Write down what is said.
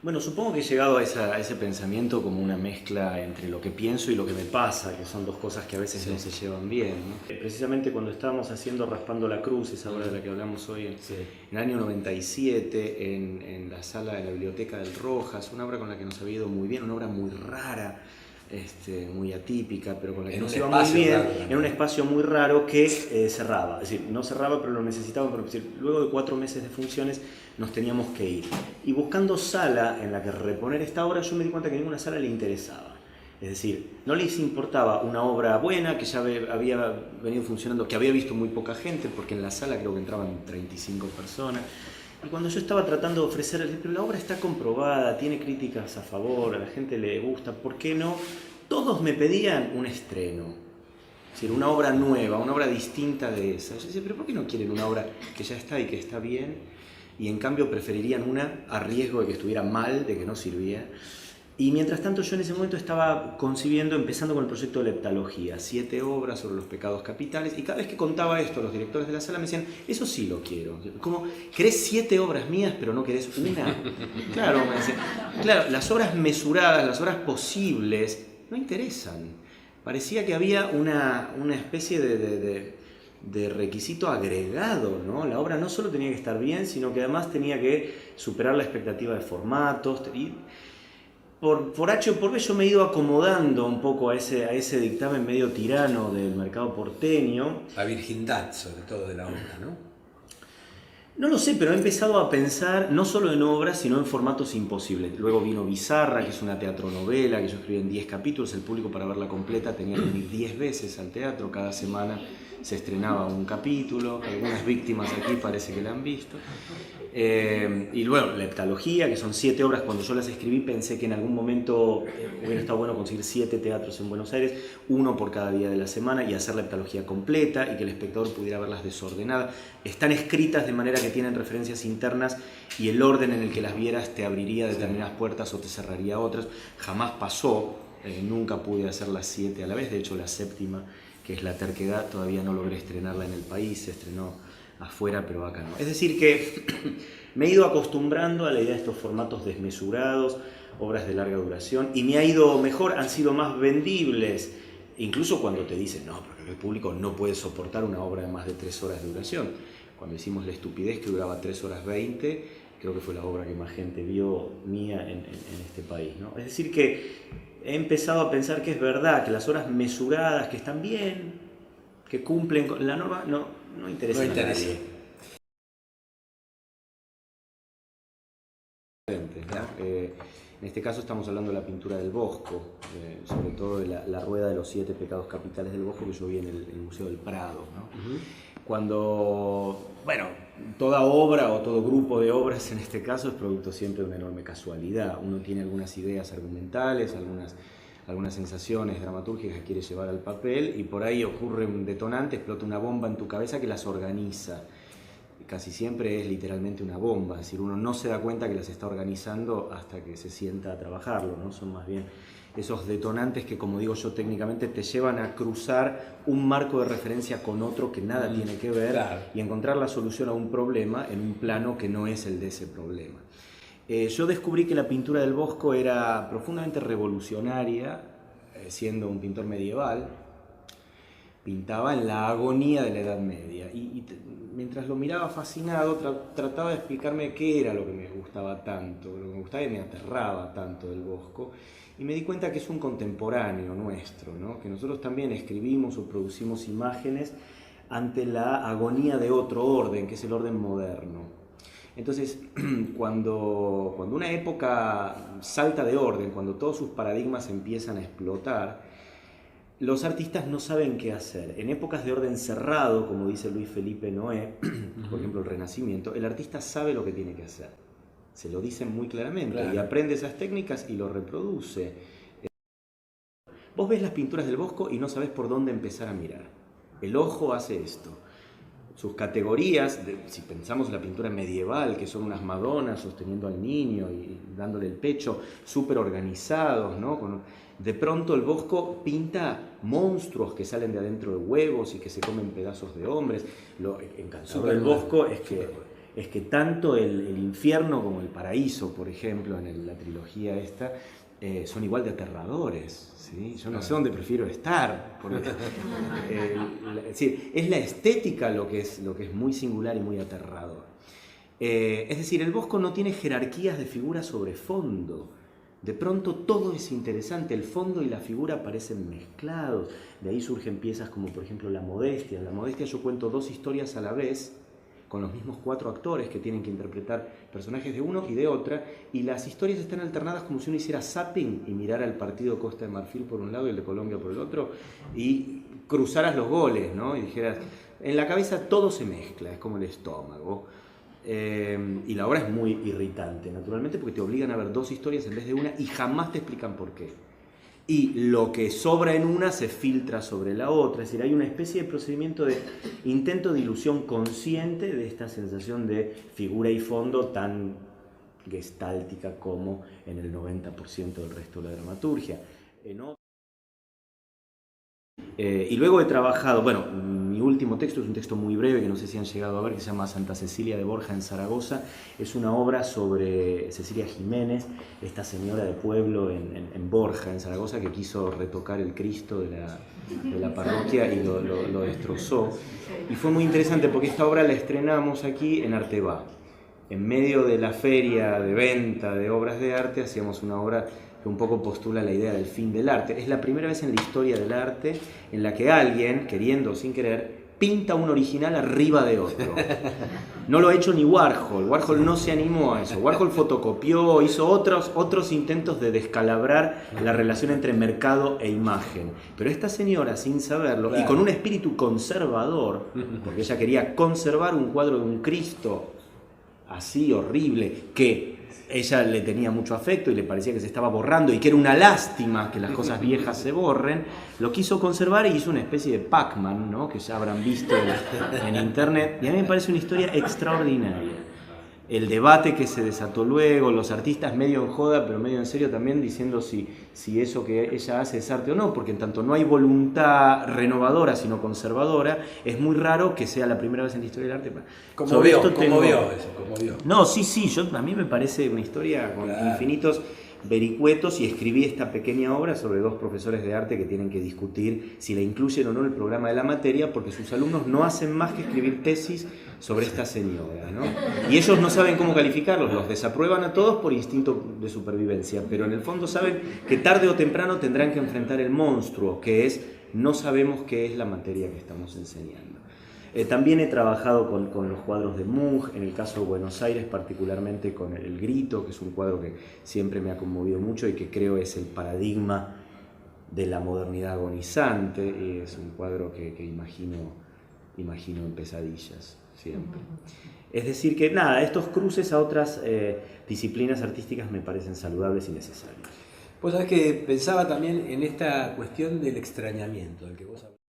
Bueno, supongo que he llegado a ese pensamiento como una mezcla entre lo que pienso y lo que me pasa, que son dos cosas que a veces Sí, no se llevan bien, ¿no? Precisamente cuando estábamos haciendo Raspando la Cruz, esa obra de la que hablamos hoy, sí. en el año 97, en la sala de la Biblioteca del Rojas, una obra con la que nos había ido muy bien, una obra muy rara, muy atípica, pero con la que En un nos iba muy espacio bien, raro en un también. espacio muy raro que cerraba. Es decir, no cerraba, pero lo necesitaba, pero es decir, luego de 4 meses de funciones nos teníamos que ir. Y buscando sala en la que reponer esta obra, yo me di cuenta que ninguna sala le interesaba. Es decir, no les importaba una obra buena que ya había venido funcionando, que había visto muy poca gente, porque en la sala creo que entraban 35 personas. Y cuando yo estaba tratando de ofrecer, pero la obra está comprobada, tiene críticas a favor, a la gente le gusta, ¿por qué no? Todos me pedían un estreno. Es decir, una obra nueva, una obra distinta de esa. Yo decía, pero ¿por qué no quieren una obra que ya está y que está bien? Y en cambio preferirían una a riesgo de que estuviera mal, de que no sirvía. Y mientras tanto yo en ese momento estaba empezando con el proyecto de la heptalogía, 7 obras sobre los pecados capitales, y cada vez que contaba esto, los directores de la sala me decían, eso sí lo quiero. ¿Cómo? ¿Querés 7 obras mías pero no querés una? Claro, me decían. Claro, las obras mesuradas, las obras posibles, no interesan. Parecía que había una especie de requisito agregado, ¿no? La obra no solo tenía que estar bien, sino que además tenía que superar la expectativa de formatos. Y por H o por B yo me he ido acomodando un poco a ese dictamen medio tirano del mercado porteño. La virgindad, sobre todo, de la obra, ¿no? No lo sé, pero he empezado a pensar no solo en obras, sino en formatos imposibles. Luego vino Bizarra, que es una teatronovela que yo escribí en 10 capítulos. El público para verla completa tenía que venir 10 veces al teatro. Cada semana se estrenaba un capítulo. Algunas víctimas aquí parece que la han visto. Y luego la heptalogía, que son 7 obras. Cuando yo las escribí pensé que en algún momento hubiera estado bueno conseguir 7 teatros en Buenos Aires, uno por cada día de la semana, y hacer la heptalogía completa y que el espectador pudiera verlas desordenadas. Están escritas de manera que tienen referencias internas y el orden en el que las vieras te abriría determinadas puertas o te cerraría otras. Jamás pasó, nunca pude hacer las 7 a la vez. De hecho, la séptima, que es La terquedad, todavía no logré estrenarla en el país. Se estrenó afuera, pero acá no. Es decir que me he ido acostumbrando a la idea de estos formatos desmesurados, obras de larga duración, y me ha ido mejor, han sido más vendibles, incluso cuando te dicen, no, porque el público no puede soportar una obra de más de 3 horas de duración. Cuando hicimos La estupidez, que duraba 3 horas 20, creo que fue la obra que más gente vio mía en este país, ¿no? Es decir que he empezado a pensar que es verdad, que las obras mesuradas, que están bien, que cumplen con la norma, no interesa a nadie. En este caso estamos hablando de la pintura del Bosco, sobre todo de la rueda de los 7 pecados capitales del Bosco que yo vi en el Museo del Prado, ¿no? Cuando, bueno, toda obra o todo grupo de obras en este caso es producto siempre de una enorme casualidad. Uno tiene algunas ideas argumentales, algunas sensaciones dramatúrgicas que quiere llevar al papel, y por ahí ocurre un detonante, explota una bomba en tu cabeza que las organiza. Casi siempre es literalmente una bomba, es decir, uno no se da cuenta que las está organizando hasta que se sienta a trabajarlo, ¿no? Son más bien esos detonantes que, como digo yo técnicamente, te llevan a cruzar un marco de referencia con otro que nada tiene que ver, claro, y encontrar la solución a un problema en un plano que no es el de ese problema. Yo descubrí que la pintura del Bosco era profundamente revolucionaria, siendo un pintor medieval. Pintaba en la agonía de la Edad Media y mientras lo miraba fascinado trataba de explicarme qué era lo que me gustaba tanto, lo que me gustaba y me aterraba tanto del Bosco, y me di cuenta que es un contemporáneo nuestro, ¿no? Que nosotros también escribimos o producimos imágenes ante la agonía de otro orden, que es el orden moderno. Entonces, cuando una época salta de orden, cuando todos sus paradigmas empiezan a explotar, los artistas no saben qué hacer. En épocas de orden cerrado, como dice Luis Felipe Noé, por ejemplo el Renacimiento, el artista sabe lo que tiene que hacer. Se lo dicen muy claramente, claro, y aprende esas técnicas y lo reproduce. Vos ves las pinturas del Bosco y no sabés por dónde empezar a mirar. El ojo hace esto. Sus categorías, si pensamos en la pintura medieval, que son unas madonas sosteniendo al niño y dándole el pecho, súper organizados, ¿no? De pronto el Bosco pinta monstruos que salen de adentro de huevos y que se comen pedazos de hombres. Lo encantador del Bosco es que es que tanto el infierno como el paraíso, por ejemplo, en la trilogía esta, son igual de aterradores, ¿sí? Yo no sé dónde prefiero estar. Porque, es decir, es la estética lo que es muy singular y muy aterrador. Es decir, el Bosco no tiene jerarquías de figura sobre fondo. De pronto todo es interesante, el fondo y la figura parecen mezclados. De ahí surgen piezas como por ejemplo La Modestia. En La Modestia yo cuento 2 historias a la vez, con los mismos 4 actores que tienen que interpretar personajes de uno y de otra, y las historias están alternadas como si uno hiciera zapping y mirara el partido Costa de Marfil por un lado y el de Colombia por el otro, y cruzaras los goles, ¿no? Y dijeras, en la cabeza todo se mezcla, es como el estómago. Y la obra es muy irritante, naturalmente, porque te obligan a ver 2 historias en vez de una y jamás te explican por qué. Y lo que sobra en una se filtra sobre la otra, es decir, hay una especie de procedimiento de intento de ilusión consciente de esta sensación de figura y fondo tan gestáltica como en el 90% del resto de la dramaturgia. Y luego he trabajado, bueno, mi último texto es un texto muy breve que no sé si han llegado a ver, que se llama Santa Cecilia de Borja en Zaragoza. Es una obra sobre Cecilia Jiménez, esta señora de pueblo en Borja, en Zaragoza, que quiso retocar el Cristo de la parroquia y lo destrozó. Y fue muy interesante porque esta obra la estrenamos aquí en Arteba. En medio de la feria de venta de obras de arte hacíamos una obra que un poco postula la idea del fin del arte. Es la primera vez en la historia del arte en la que alguien, queriendo o sin querer, pinta un original arriba de otro. No lo ha hecho ni Warhol. Warhol no se animó a eso. Warhol fotocopió, hizo otros intentos de descalabrar la relación entre mercado e imagen. Pero esta señora, sin saberlo, claro, y con un espíritu conservador, porque ella quería conservar un cuadro de un Cristo así horrible, que ella le tenía mucho afecto y le parecía que se estaba borrando y que era una lástima que las cosas viejas se borren, lo quiso conservar y hizo una especie de Pac-Man, ¿no? Que ya habrán visto en internet, y a mí me parece una historia extraordinaria. El debate que se desató luego, los artistas medio en joda, pero medio en serio también, diciendo si eso que ella hace es arte o no, porque en tanto no hay voluntad renovadora, sino conservadora, es muy raro que sea la primera vez en la historia del arte. ¿Cómo vio eso? No, sí, a mí me parece una historia con infinitos vericuetos, y escribí esta pequeña obra sobre 2 profesores de arte que tienen que discutir si la incluyen o no en el programa de la materia, porque sus alumnos no hacen más que escribir tesis sobre esta señora, ¿no? Y ellos no saben cómo calificarlos, los desaprueban a todos por instinto de supervivencia, pero en el fondo saben que tarde o temprano tendrán que enfrentar el monstruo, que es no sabemos qué es la materia que estamos enseñando. También he trabajado con los cuadros de Munch, en el caso de Buenos Aires particularmente con El Grito, que es un cuadro que siempre me ha conmovido mucho y que creo es el paradigma de la modernidad agonizante. Es un cuadro que imagino en pesadillas siempre. Es decir que nada, estos cruces a otras disciplinas artísticas me parecen saludables y necesarios. Pues sabés que pensaba también en esta cuestión del extrañamiento, del que vos hablabas.